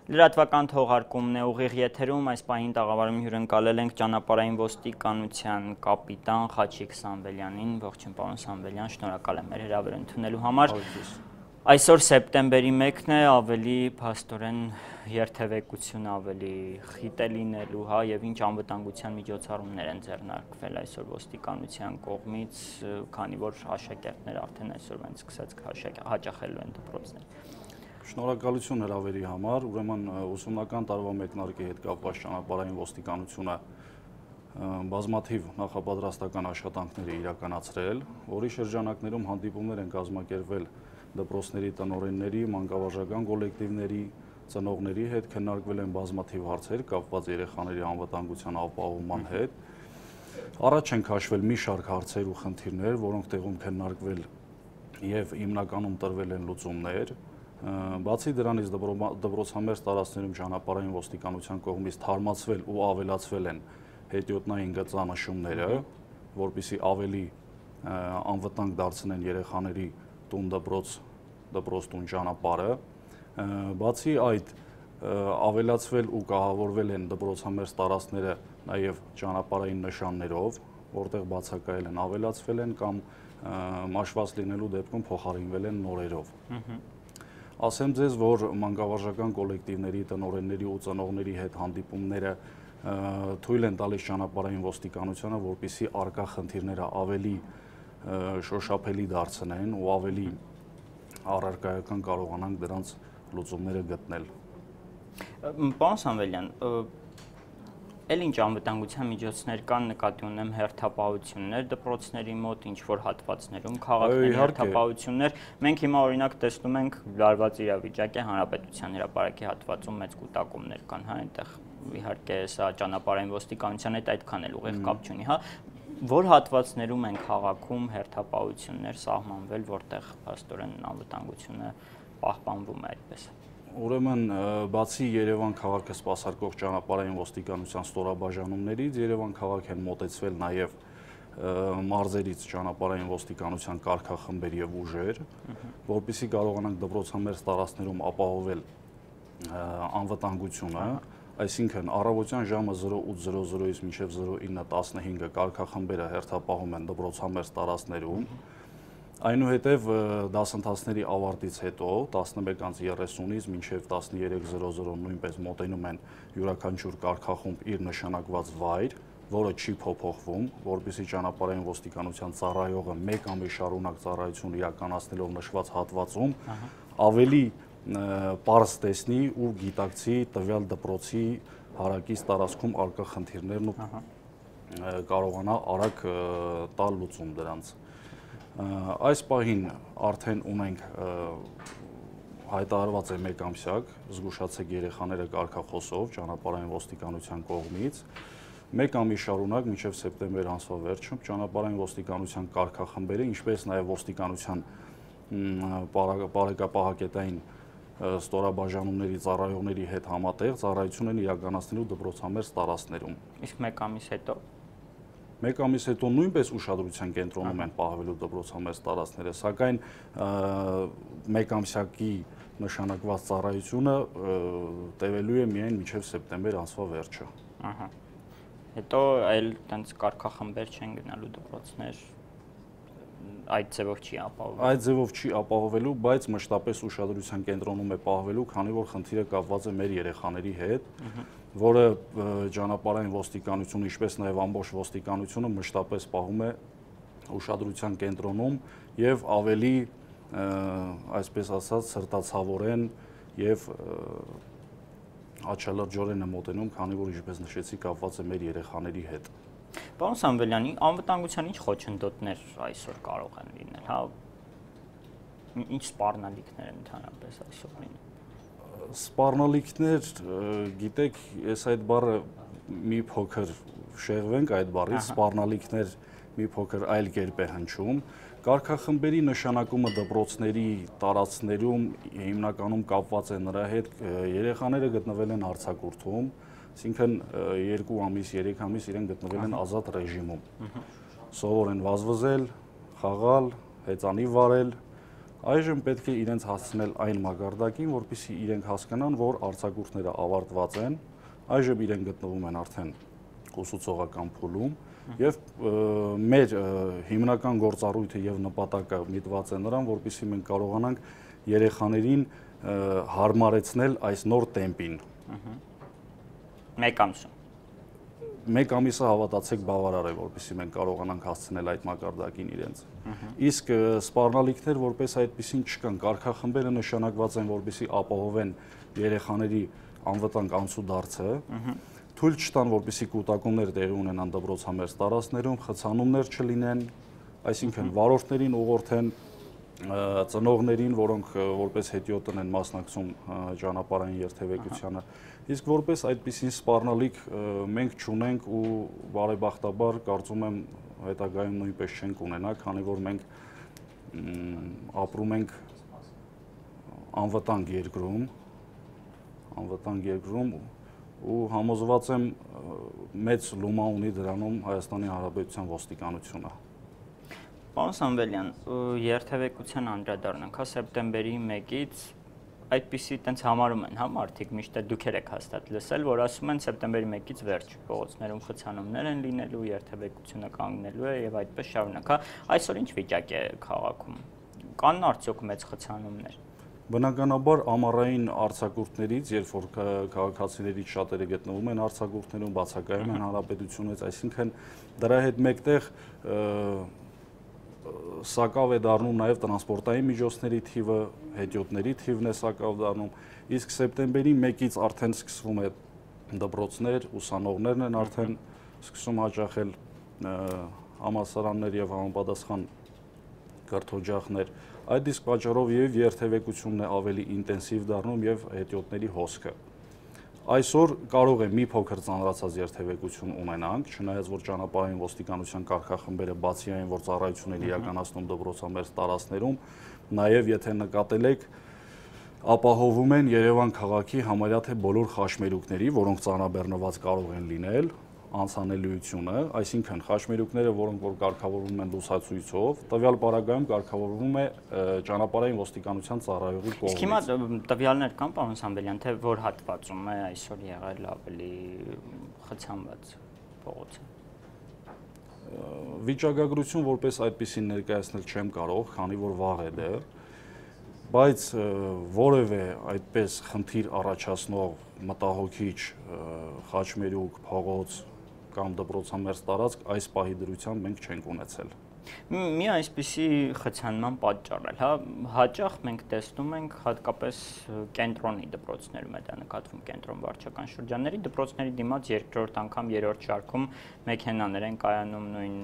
Լրատվական թողարկումն է ուղիղ եթերում, այս պահին տաղավարում հյուրընկալել ենք ճանապարհային ոստիկանության կապիտան Սամվելյանին, ողջույն պարոն Սամվելյան, շնորհակալ եմ մեր հրավերը ընդունելու համար։ Այսօր սեպտեմբերի 1-ն է, ավելի փաստորեն երթևեկություն ավելի խիտ է լինելու, հա, եւ ինչ անվտանգության միջոցառումներ են ձեռնարկվել այսօր ոստիկանության կողմից, քանի որ աշակերտները արդեն այսօրվանից սկսած հաճախելու են դպրոցներ։ Շնորհակալություն հրավերի համար, ուրեմն ուսումնական տարվա մեկնարկի հետ կապված ճանապարհային ոստիկանությունը բազմաթիվ նախապատրաստական աշխատանքներ է իրականացրել, որի շրջանակներում հանդիպումներ են կազմակերպվել դպրոցների տնօրենների, մանկավարժական կոլեկտիվների, ծնողների հետ, քննարկվել են բազմաթիվ հարցեր կապված երեխաների անվտանգության ապահովման հետ։ Առաջ են քաշվել մի շարք հարցեր ու խնդիրներ, որոնք տեղում քննարկվել եւ հիմնականում տրվել են լուծումներ։ Բացի դրանից դպրոցամերձ տարածքներում ճանապարհային ոստիկանության կողմից թարմացվել ու ավելացվել են հետիոտնային գծանշումները, որպեսզի ավելի անվտանգ դարձնեն երեխաների տուն-դպրոց-տուն ճանապարհը։ Բացի այդ, ավելացվել ու կահավորվել են դպրոցամերձ տարածքները նաև ճանապարհային նշաններով, որտեղ բացակայել են, ավելացվել են կամ մաշված լինելու դեպքում փոխարինվել են նորերով։ Ասեմ ձեզ, որ մանկավարժական կոլեկտիվների, տնօրենների ու ծնողների հետ հանդիպումները թույլ են տալիս ճանապարհային ոստիկանությանը, որպեսզի առկա խնդիրները ավելի շոշափելի դարձնեն ու ավելի առարկայական կարողանանք դրանց լուծումները գտնել։ Պարոն Սամվելյան, էլ ինչ անվտանգության միջոցներ կան, նկատի ունեմ հերթապահություններ դպրոցների մոտ, ինչ-որ հատվածներում քաղաքների հերթապահություններ։ Մենք հիմա օրինակ տեսնում ենք լարված իրավիճակ է, հանրապետության հրապարակի հատվածում մեծ կուտակումներ կան, հա, այնտեղ իհարկե սա ճանապարհային ոստիկանության հետ այդքան էլ ուղիղ կապ չունի, հա։ Որ հատվածներում են քաղաքում հերթապահություններ սահմանվել, որտեղ փաստորեն անվտանգությունը պահպանվում է այդպես։ Ուրեմն, բացի Երևան քաղաքը սպասարկող ճանապարհային ոստիկանության ստորաբաժանումներից, Երևան քաղաք են մոտեցվել նաև մարզերից ճանապարհային ոստիկանության կարգախմբեր եւ ուժեր, որպեսզի կարողանանք դպրոցամերձ տարածքներում ապահովել անվտանգությունը, այսինքն առավոտյան ժամը 08:00-ից մինչև 09:15 կարգախմբերը հերթապահում են դպրոցամերձ տարածքներում։ Այնուհետև դասընթացների ավարտից հետո 11:30-ից մինչև 13:00 նույնպես մոտենում են յուրաքանչյուր կարգախումբ իր նշանակված վայր, որը չի փոփոխվում, որպեսզի ճանապարհային ոստիկանության ծառայողը 1 ամիս շարունակ ծառայություն իրականացնելով նշված հատվածում ավելի պարզ տեսնի ու գիտակցի տվյալ դպրոցի հարակից տարածքում առկա խնդիրներն ու կարողանա արագ տալ լուծում դրանց։ Այս պահին արդեն ունենք հայտարարված է 1 ամսյակ, զգուշացեք երեխաները կարգախոսով ճանապարհային ոստիկանության կողմից, 1 ամիս շարունակ մինչև սեպտեմբեր ամսվա վերջում ճանապարհային ոստիկանության կարգախմբերը, ինչպես նաև ոստիկանության պարեկապահակետային ստորաբաժանումների ծառայողների հետ համատեղ ծառայություն են իրականացնելու դպրոցամերձ տարածքներում։ Իսկ 1 ամիս հետո 1 ամիս հետո նույնպես ուշադրության կենտրոնում են պահվելու դպրոցամերձ տարածքները, սակայն 1 ամսյակի նշանակված ծառայությունը տևելու է միայն մինչև սեպտեմբեր ամսվա վերջը։ Հետո այլ տենց կարգախմբեր չեն գնալու դպրոցներ, այդ ձևով չի ապահովվելու։ Այդ ձևով չի ապահովելու, բայց մշտապես ուշադրության կենտրոնում է պահվելու, քանի որ խնդիրը կապված է մեր երեխաների հետ, որը ճանապարհային ոստիկանությունը, ինչպես նաև ամբողջ ոստիկանությունը մշտապես պահում է ուշադրության կենտրոնում եւ ավելի, այսպես ասած, սրտացավորեն եւ աչալրջորեն է մոտենում, քանի որ ինչպես նշեցի, կապված է մեր երեխաների հետ։ Պարոն Սամվելյանի, անվտանգության ինչ խոչընդոտներ այսօր կարող են լինել, հա, ինչ սպառնալիքներ են ընդհանրապես այսօր լինում։ Սպառնալիքներ, գիտեք, ես այդ բառը մի փոքր շեղվենք այդ բառից, սպառնալիքներ մի փոքր այլ կերպ է հնչում։ Կարգախմբերի նշանակումը դպրոցների տարածքներում հիմնականում կապված է նրա հետ, երեխաները գտնվել են արձակուրդում, այսինքն 2 ամիս, 3 ամիս իրեն գտնվել են ազատ ռեժիմում։ Սովոր են վազվզել, խաղալ, հեծանիվ վարել, Այժմ պետք է իրենց հասցնել այն մակարդակին, որպեսզի իրենք հասկանան, որ արձակուրդները ավարտված են, այժմ իրենք գտնվում են արդեն ուսուցողական փուլում եւ մեր հիմնական գործառույթը եւ նպատակը միտված է նրան, որպեսզի մենք կարողանանք երեխաներին հարմարեցնել այս նոր տեմպին։ Մեկ ամսում։ Մեկ ամիսը հավատացեք բավարար է, որպեսզի մենք կարողանանք հասցնել այդ մակարդակին իրենց։ Իսկ սպառնալիքներ որպես այդպեսին չկան, կարգախմբերը նշանակված են, որպեսզի ապահովեն երեխաների անվտանգ անցուդարձը, թույլ չտան, որպեսզի կուտակումներ տեղի ունենան դպրոցամերձ տարածքներում, խցանումներ չլինեն, այսինքն վարորդներին ուղղորդեն ծնողներին, որոնք որպես հետիոտն են մասնակցում ճանապարհային երթևեկությանը, իսկ որպես այդպիսին սպառնալիք մենք չունենք ու բարեբախտաբար կարծում եմ հետագայում նույնպես չենք ունենա, քանի որ մենք ապրում ենք անվտանգ երկրում ու համոզված եմ մեծ լումա ունի դրանում Հայաստանի Հանրապետության ոստիկանությունը։ Պարոն Սամվելյան, երթևեկության անդրադառնանք, սեպտեմբերի 1-ից այդպիսի տենց համարում են, մարդիկ միշտ դուք եք հաստատ լսել, որ ասում են սեպտեմբերի 1-ից վերջ փողոցներում խցանումներ են լինելու, երթևեկությունը կանգնելու է եւ այդպես շարունակ։ Այսօր ինչ վիճակ է քաղաքում։ Կան արդյոք մեծ խցանումներ։ Բնականաբար ամառային արձակուրդներից, երբ որ քաղաքացիներից շատերը գտնվում են արձակուրդներում, բացակայում են հանրապետությունից, այսինքն դրա հետ մեկտեղ սակավ է դառնում նաև տրանսպորտային միջոցների թիվը, հետիոտների թիվն է սակավ դառնում, իսկ սեպտեմբերի 1-ից արդեն սկսվում է դպրոցներ, ուսանողներն են արդեն սկսում հաճախել համալսարաններ եւ համապատասխան կրթօջախներ, այդ իսկ պատճառով եւ երթևեկությունն է ավելի ինտենսիվ դառնում եւ հետիոտների հոսքը։ Այսօր կարող է մի փոքր ծանրացած երթևեկություն ունենանք, չնայած որ ճանապարհային ոստիկանության կարգախմբերը բացի այն, որ ծառայություն են իրականացնում դպրոցամերձ տարածքներում, նաև եթե նկատել եք, ապահովում են Երևան քաղաքի համարյա թե բոլոր խաչմերուկների, որոնք ծանրաբեռնված կարող են լինել, անցանելիությունը, այսինքն խաչմերուկները, որոնք որ կարգավորվում են լուսացույցով, տվյալ պարագայում կարգավորվում է ճանապարհային ոստիկանության ծառայողի կողմից։ Իսկ հիմա տվյալներ կան, պարոն Սամվելյան, թե որ հատվածում է այսօր եղել ավելի խցանված փողոցը։ Վիճակագրություն որպես այդպեսին ներկայացնել չեմ կարող, քանի որ վաղ է դեռ, բայց որևէ այդպես խնդիր առաջացնող մտահոգիչ խաչմերուկ, փողոց կամ դպրոցամերձ տարածք այս պահի դրությամբ մենք չենք ունեցել։ Մի այսպիսի խցանման պատճառ է, հաճախ մենք տեսնում ենք հատկապես կենտրոնի դպրոցներում է դա նկատվում կենտրոն վարչական շրջանների դպրոցների դիմաց երկրորդ անգամ երրորդ շարքում մեքենաներ են կայանում նույն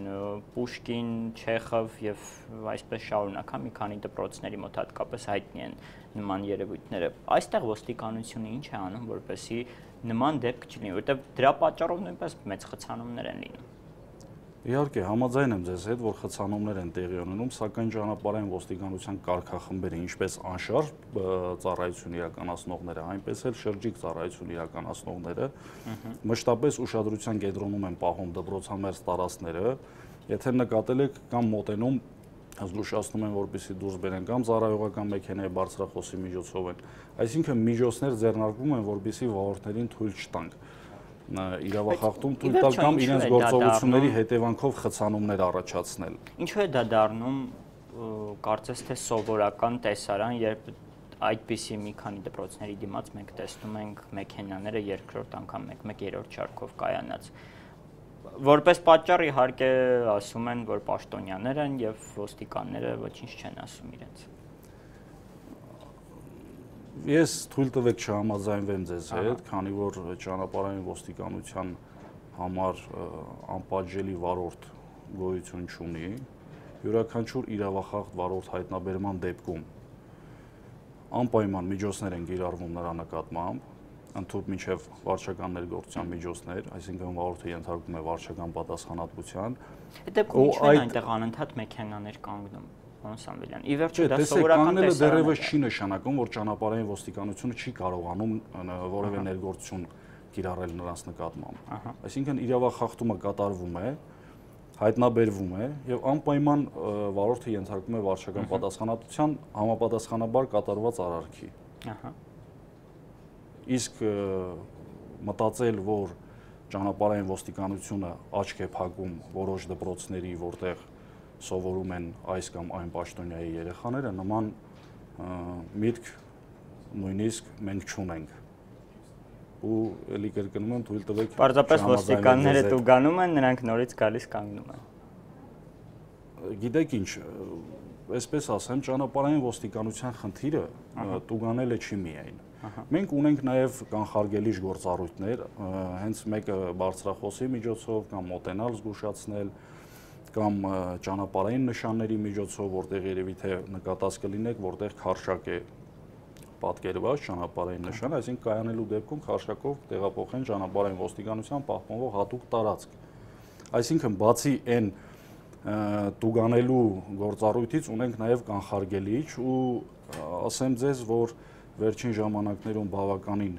Պուշկին, Չեխով եւ այսպես շարունակ, մի քանի դպրոցների մոտ հատկապես հայտնի են նման երևույթները։ Այստեղ ոստիկանությունը ինչ է անում, որպեսզի նման դեպք չլինի, որովհետեւ դրա պատճառով նույնպես մեծ խցանումներ են լինում։ Իհարկե, համաձայն եմ ձեզ հետ, որ խցանումներ են տեղի ունենում, սակայն ճանապարհային ոստիկանության կարգախմբերը, ինչպես անշարժ ծառայություն իրականացնողները, այնպես էլ շրջիկ ծառայություն իրականացնողները, մշտապես ուշադրության կենտրոնում են պահում դպրոցամերձ տարածքները, եթե նկատել եք կամ մոտենում, զգուշացնում են, որպեսզի դուրս բերեն կամ ծառայողական մեքենայի բարձրախոսի միջոցով են, այսինքն միջոցներ ձեռնարկվում են, որպեսզի վարորդներին թույլ չտանք իրավախախտում թույլ տալ կամ իրենց գործողությունների հետևանքով խցանումներ առաջացնել։ Ինչու է դա դառնում, կարծես թե սովորական տեսարան, երբ այդպիսի մի քանի դպրոցների դիմաց մենք տեսնում ենք մեքենաները երկրորդ անգամ մեկ երրորդ շարքով կայանած։ Որպես պատճառ իհարկե ասում են, որ պաշտոնյաներ են եւ ոստիկանները ոչինչ չեն ասում իրենց։ Ես թույլ տվեք չհամաձայնվեմ ձեզ հետ, քանի որ ճանապարհային ոստիկանության համար անպատժելի վարորդ գոյություն չունի, յուրաքանչյուր իրավախախտ վարորդ հայտնաբերման դեպքում անպայման միջոցներ են կիրառվում նրա նկատմամբ, ընդհանուր մինչև վարչական ներգործության միջոցներ, այսինքն վարորդը ենթարկվում է վարչական պատասխանատվության։ Այդ դեպքում ինչու են այնտեղ անընդհատ մեքենաներ կանգնում։ Սամվելյան, ի վերջո դա սովորական տեսարան է, դեռևս չի նշանակում, որ ճանապարհային ոստիկանությունը չի կարողանում որևէ ներգործություն կիրառել նրանց նկատմամբ։ Այսինքն իրավախախտումը կատարվում է, հայտնաբերվում է եւ անպայման վարորդը ենթարկվում է վարչական պատասխանատվության համապատասխանաբար կատարված արարքի։ Իսկ մտածել, որ ճանապարհային ոստիկանությունը աչք է փակում որոշ դպրոցների, որտեղ սովորում են այս կամ այն պաշտոնյայի երեխաները, նման միտք նույնիսկ մենք չունենք։ Ու էլի կրկնում եմ, թույլ տվեք։ Պարզապես ոստիկանները տուգանում են, նրանք նորից գալիս կանգնում են։ Գիտեք ինչ, այսպես ասեմ, ճանապարհային ոստիկանության խնդիրը տուգանելը չի միայն։ Մենք ունենք նաև կանխարգելիչ գործառույթներ, հենց մեկը բարձրախոսի միջոցով կամ մոտենալ զգուշացնել, կամ ճանապարհային նշանների միջոցով, որտեղ երևի թե նկատած կլինեք, որտեղ քարշակ է պատկերված ճանապարհային նշան, այսինքն կայանելու դեպքում քարշակով տեղափոխեն ճանապարհային ոստիկանության պահպանվող հատուկ տարածք։ Այսինքն բացի այն տուգանելու գործառույթից ունենք նաև կանխարգելիչ ու ասեմ ձեզ, որ վերջին ժամանակներում բավականին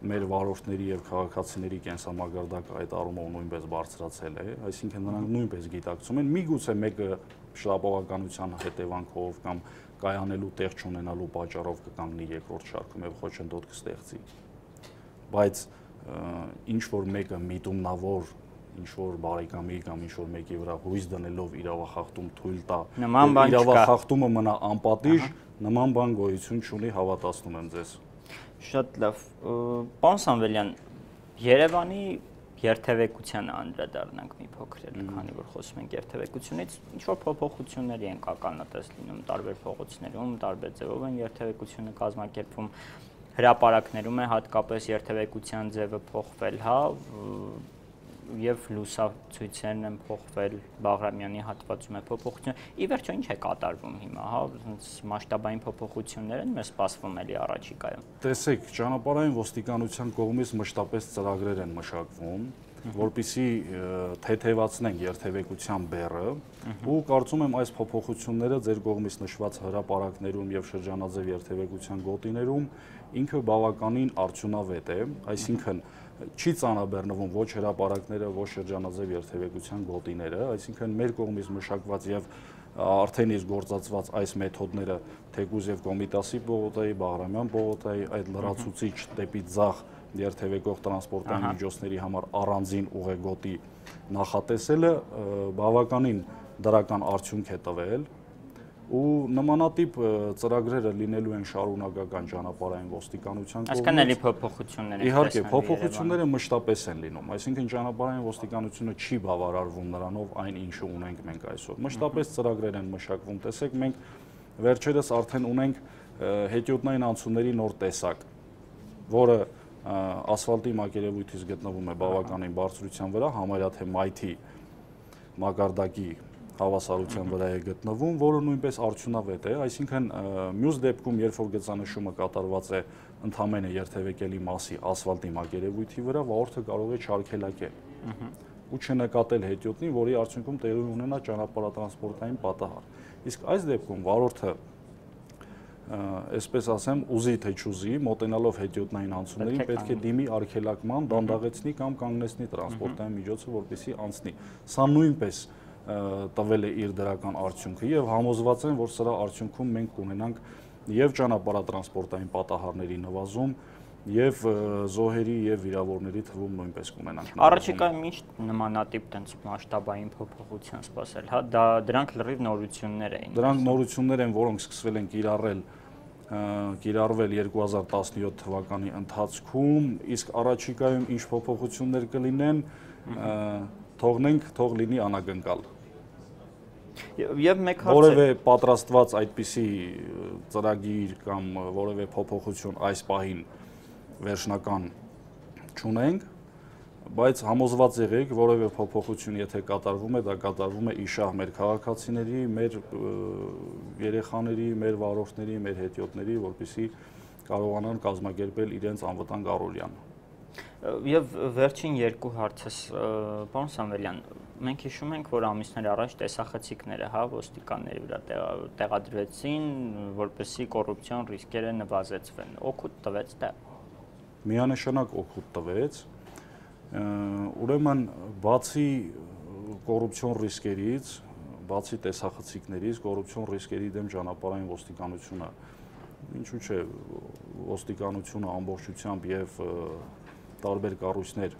մեր վարորդների եւ քաղաքացիների կենսամակարդակը այդ առումով նույնպես բարձրացել է, այսինքն նրանք նույնպես գիտակցում են, միգուցե մեկը շտապողականության հետևանքով կամ կայանելու տեղ չունենալու պատճառով կկանգնի երկրորդ շարքում եւ խոչընդոտ կստեղծի, բայց ինչ որ մեկը միտումնավոր ինչ որ բարեկամի կամ ինչ որ մեկի վրա հույս դնելով իրավախախտում թույլ տա, իրավախախտումը մնա անպատիժ, նման բան գոյություն չունի, հավատացնում եմ ձեզ։ Շատ լավ։ Պարոն Սամվելյան, Երևանի երթևեկությանը անդրադառնանք մի փոքր, քանի որ խոսում ենք երթևեկությունից, ինչ որ փոփոխությունների են ականատես լինում տարբեր փողոցներում, տարբեր ձևով են երթևեկությունը կազմակերպվում, հրապարակներում է հատկապես երթևեկության ձևը փոխվել, հա, եւ լուսացույցերն են փոխվել, Բաղրամյանի հատվածում է փոփոխություն։ Ի վերջո ինչ է կատարվում հիմա, հա, մասշտաբային փոփոխություններ են մեզ սպասվում էլի առաջիկայում։ Տեսեք, ճանապարհային ոստիկանության կողմից մշտապես ծրագրեր են մշակվում, որպեսզի թեթևացնենք երթևեկության բեռը, ու կարծում եմ այս փոփոխությունները ձեր կողմից նշված հրապարակներում եւ շրջանաձև երթևեկության գոտիներում ինքը բավականին արդյունավետ է, այսինքն չի ծանրաբեռնվում ոչ հրապարակները, ոչ շրջանաձև երթևեկության գոտիները, այսինքն մեր կողմից մշակված եւ արդեն իսկ գործածված այս մեթոդները թեկուզ եւ Կոմիտասի պողոտայի, Բաղրամյան պողոտայի այդ լրացուցիչ դեպի ձախ երթևեկող տրանսպորտային միջոցների համար առանձին ուղեգոտի նախատեսելը բավականին դրական արդյունք է տվել ու նմանատիպ ծրագրերը լինելու են շարունակական ճանապարհային ոստիկանության կողմից։ Այսինքն էլի փոփոխություններ են։ Իհարկե, փոփոխությունները մշտապես են լինում, այսինքն ճանապարհային ոստիկանությունը չի բավարարվում նրանով այն ինչը ունենք մենք այսօր։ Մշտապես ծրագրեր են մշակվում, տեսեք, մենք վերջերս արդեն ունենք հետիոտնային անցումների նոր տեսակ, որը ասֆալտի մակերևույթից գտնվում է բավականին բարձրության վրա, համարյա թե մայթի մակարդակի հավասարության վրա է գտնվում, որը նույնպես արդյունավետ է, այսինքն մյուս դեպքում, երբ որ գծանշումը կատարված է ընդամենը երթևեկելի մասի ասֆալտի մակերևույթի վրա, վարորդը կարող է չարգելակել ու չնկատել հետիոտնին, որի արդյունքում տեղի ունենա ճանապարհատրանսպորտային պատահար։ Իսկ այս դեպքում վարորդը, այսպես ասեմ, ուզի թե չուզի, մոտենալով հետիոտնային անցումներին պետք է դիմի արգելակման, դանդաղեցնի կամ կանգնեցնի տրանսպորտային միջոցը, որպեսզի անցնի։ Սա նույնպես տվել է իր դրական արդյունքը եւ համոզված եմ, որ սրա արդյունքում մենք կունենանք եւ ճանապարհատրանսպորտային պատահարների նվազում եւ զոհերի եւ վիրավորների թվում նույնպես կունենանք։ Առաջիկայում ինչ նմանատիպ տենց մասշտաբային փոփոխություն սպասել, հա, դրանք լրիվ նորություններ էին։ Դրանք նորություններ են, որոնք սկսվել են կիրառվել 2017 թվականի ընթացքում, իսկ առաջիկայում ինչ փոփոխություններ կլինեն, թող լինի անակնկալ։ Եվ մեկ հարց որևէ պատրաստված այդպիսի ծրագիր կամ որևէ փոփոխություն այս պահին վերջնական չունենք, բայց համոզված եղեք, որևէ փոփոխություն եթե կատարվում է, դա կատարվում է իշահ մեր քաղաքացիների, մեր երեխաների, մեր վարորդների, մեր հետիոտների, որպեսզի կարողանան կազմակերպել իրենց անվտանգ առօրյան։ Եվ վերջին երկու հարցս, պարոն Սամվելյան, մենք հիշում ենք, որ ամիսներ առաջ տեսախցիկները, հա, ոստիկանների վրա տեղադրվեցին, որպեսզի կոռուպցիոն ռիսկերը նվազեցվեն։ Օգուտ տվեց դա։ Միանշանակ օգուտ տվեց։ Ուրեմն բացի կոռուպցիոն ռիսկերից, բացի տեսախցիկներից, կոռուպցիոն ռիսկերի դեմ ճանապարհային ոստիկանությունը, ինչու՞ չէ, ոստիկանությունը ամբողջությամբ եւ տարբեր կառույցներ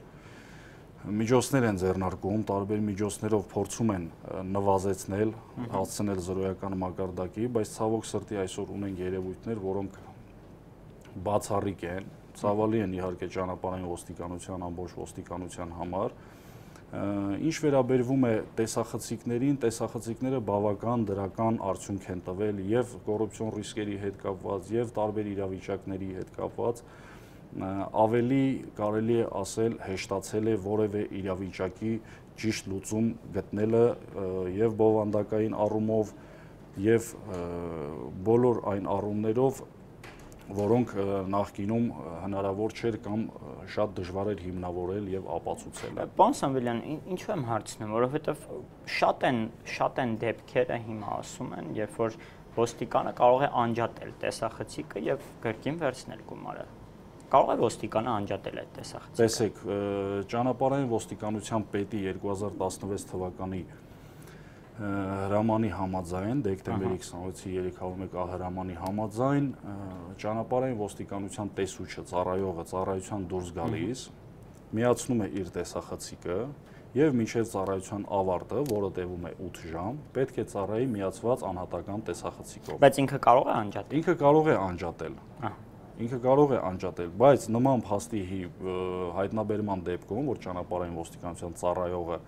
միջոցներ են ձեռնարկում, տարբեր միջոցներով փորձում են նվազեցնել, հասցնել զրոյական մակարդակի, բայց ցավոք սրտի այսօր ունենք երևույթներ, որոնք բացառիկ են, ցավալի են իհարկե ճանապարհային ոստիկանության, ամբողջ ոստիկանության համար։ Ինչ վերաբերվում է տեսախցիկներին, տեսախցիկները բավական դրական արդյունք են տվել եւ կոռուպցիոն ռիսկերի հետ կապված, եւ տարբեր իրավիճակների հետ կապված, ավելի կարելի է ասել հեշտացել է որևէ իրավիճակի ճիշտ լուծում գտնելը եւ բովանդակային առումով եւ բոլոր այն առումներով, որոնք նախկինում հնարավոր չէր կամ շատ դժվար էր հիմնավորել եւ ապացուցել։ Պարոն Սամվելյան, ինչու եմ հարցնում, որովհետեւ շատ են դեպքերը հիմա ասում են, երբ որ ոստիկանը կարող է անջատել տեսախցիկը եւ կրկին վերցնել գումարը։ Կարող է ոստիկանը անջատել այդ տեսախցիկը։ Տեսեք, ճանապարհային ոստիկանության պետի 2016 թվականի հրամանի համաձայն, դեկտեմբերի 26-ի 301 հրամանի համաձայն, ճանապարհային ոստիկանության տեսուչը, ծառայողը ծառայության դուրս գալիս, միացնում է իր տեսախցիկը եւ մինչեւ ծառայության ավարտը, որը տևում է 8 ժամ, պետք է ծառայի միացված անհատական տեսախցիկով։ Բայց ինքը կարող է անջատել։ Ինքը կարող է անջատել։ Ինքը կարող է անջատել, բայց նման փաստի հայտնաբերման դեպքում, որ ճանապարհային ոստիկանության ծառայողը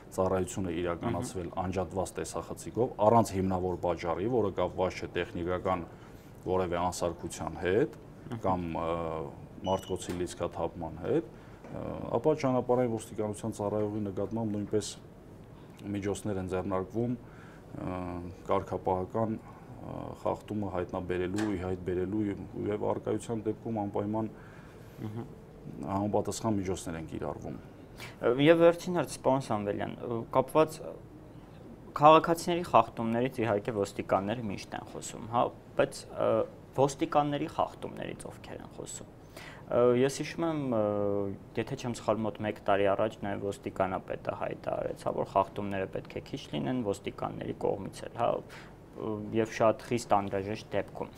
ծառայությունը իրականացվել անջատված տեսախցիկով, առանց հիմնավոր պատճառի, որը կապված չէ տեխնիկական որևէ անսարքության հետ կամ մարդկոցի լիցքաթափման հետ, ապա ճանապարհային ոստիկանության ծառայողի նկատմամբ նույնպես միջոցներ են ձեռնարկվում կարգապահական խախտումը հայտնաբերելու, ի հայտ բերելու եւ առկայության դեպքում անպայման համապատասխան միջոցներ են կիրառվում։ Եվ վերջին հարց, պարոն Սամվելյան, կապված քաղաքացիների խախտումներից իհարկե ոստիկանները միշտ են խոսում, հա, բայց ոստիկանների խախտումներից ովքեր են խոսում։ Ես հիշում եմ, եթե չեմ սխալվում, մոտ 1 տարի առաջ նաև ոստիկանապետը հայտարարեց, հա, որ խախտումները պետք է քիչ լինեն ոստիկանների կողմից էլ, հա, եւ շատ խիստ անհրաժեշտ դեպքում։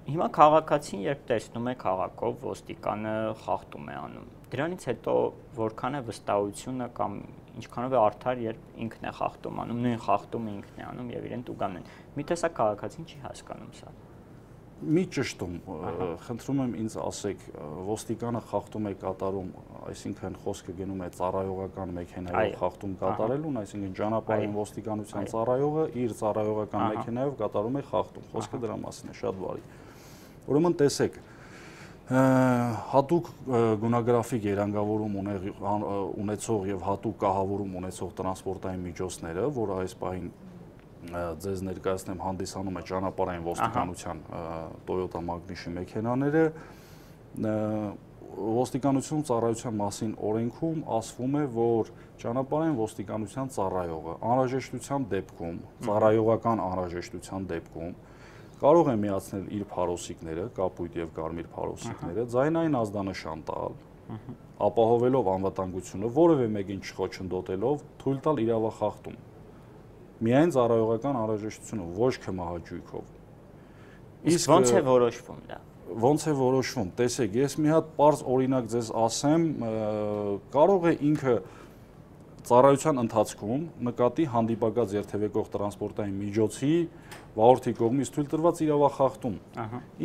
Հիմա քաղաքացին երբ տեսնում է քաղաքով ոստիկանը խախտում է անում, դրանից հետո որքան է վստահությունը կամ ինչքանով է արդար, երբ ինքն է խախտում անում, նույն խախտումը ինքն է անում եւ իրեն տուգանն են։ Մի տեսակ քաղաքացին չի հասկանում սա։ Մի ճշտում, խնդրում եմ ինձ ասեք, ոստիկանը խախտում է կատարում, այսինքն խոսքը գնում է ծառայողական մեքենայով խախտում կատարելուն, այսինքն ճանապարհային ոստիկանության ծառայողը իր ծառայողական մեքենայով կատարում է խախտում, խոսքը դրա մասին է, շատ բարի։ Ուրեմն տեսեք, հատուկ գունագրաֆիկ երանգավորում ունեցող եւ հատուկ կահավորում ունեցող տրանսպորտային միջոցները, որը այս պահին ձեզ ներկայացնեմ, հանդիսանում է ճանապարհային ոստիկանության Toyota Magnus-ի մեքենաները, ոստիկանություն ծառայության մասին օրենքում ասվում է, որ ճանապարհային ոստիկանության ծառայողը անհրաժեշտության դեպքում, ծառայողական անհրաժեշտության դեպքում կարող է միացնել իր փարոսիկները, կապույտ եւ կարմիր փարոսիկները, ձայնային ազդանշան տալ, ապահովելով անվտանգությունը, որևէ մեկին չխոչընդոտելով, թույլ տալ իրավախախտում։ Միայն ծառայողական անհրաժեշտությունը, ոչ քմահաճույքով։ Իսկ ո՞նց է որոշվում դա։ Ոնց է որոշվում, տեսեք, ես մի հատ պարզ օրինակ ձեզ ասեմ, կարող է ինքը ծառայության ընթացքում նկատի հանդիպակաց երթևեկող տրանսպորտային միջոցի վարորդի կողմից թույլ տրված իրավախախտում։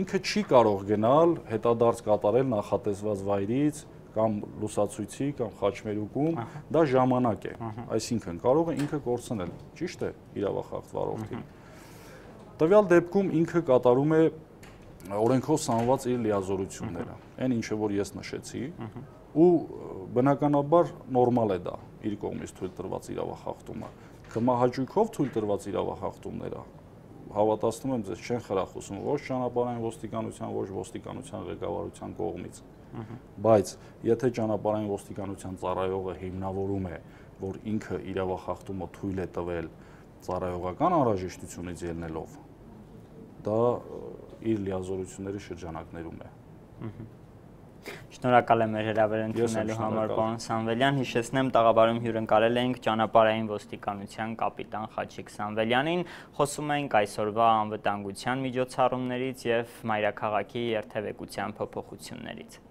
Ինքը չի կարող գնալ հետադարձ կատարել նախատեսված վայրից կամ լուսացույցի կամ խաչմերուկում, դա ժամանակ է, այսինքն կարող է ինքը կորցնել, ճիշտ է, իրավախախտ վարորդին։ Տվյալ դեպքում ինքը կատարում է օրենքով սահմանված իր լիազորությունները, այն ինչը որ ես նշեցի, ու բնականաբար նորմալ է դա իր կողմից թույլ տրված իրավախախտումը։ Քմահաճույքով թույլ տրված իրավախախտումները, հավատացնում եմ ձեզ, չեն խրախուսում ոչ ճանապարհային ոստիկանության, ոչ ոստիկանության ղեկավարության կողմից։ Բայց եթե ճանապարհային ոստիկանության ծառայողը հիմնավորում է, որ ինքը իրավախախտումը թույլ է տվել ծառայողական անհրաժեշտությունից ելնելով, դա իր լիազորությունների շրջանակներում է։ Շնորհակալ եմ հրավեր ընդունելու համար, պարոն Սամվելյան։ Հիշեցնեմ, տաղավարում հյուրընկալել էինք ճանապարհային ոստիկանության կապիտան Խաչիկ Սամվելյանին։ Խոսում ենք այսօրվա անվտանգության միջոցառումներից եւ մայրաքաղաքի երթևեկության փոփոխություններից։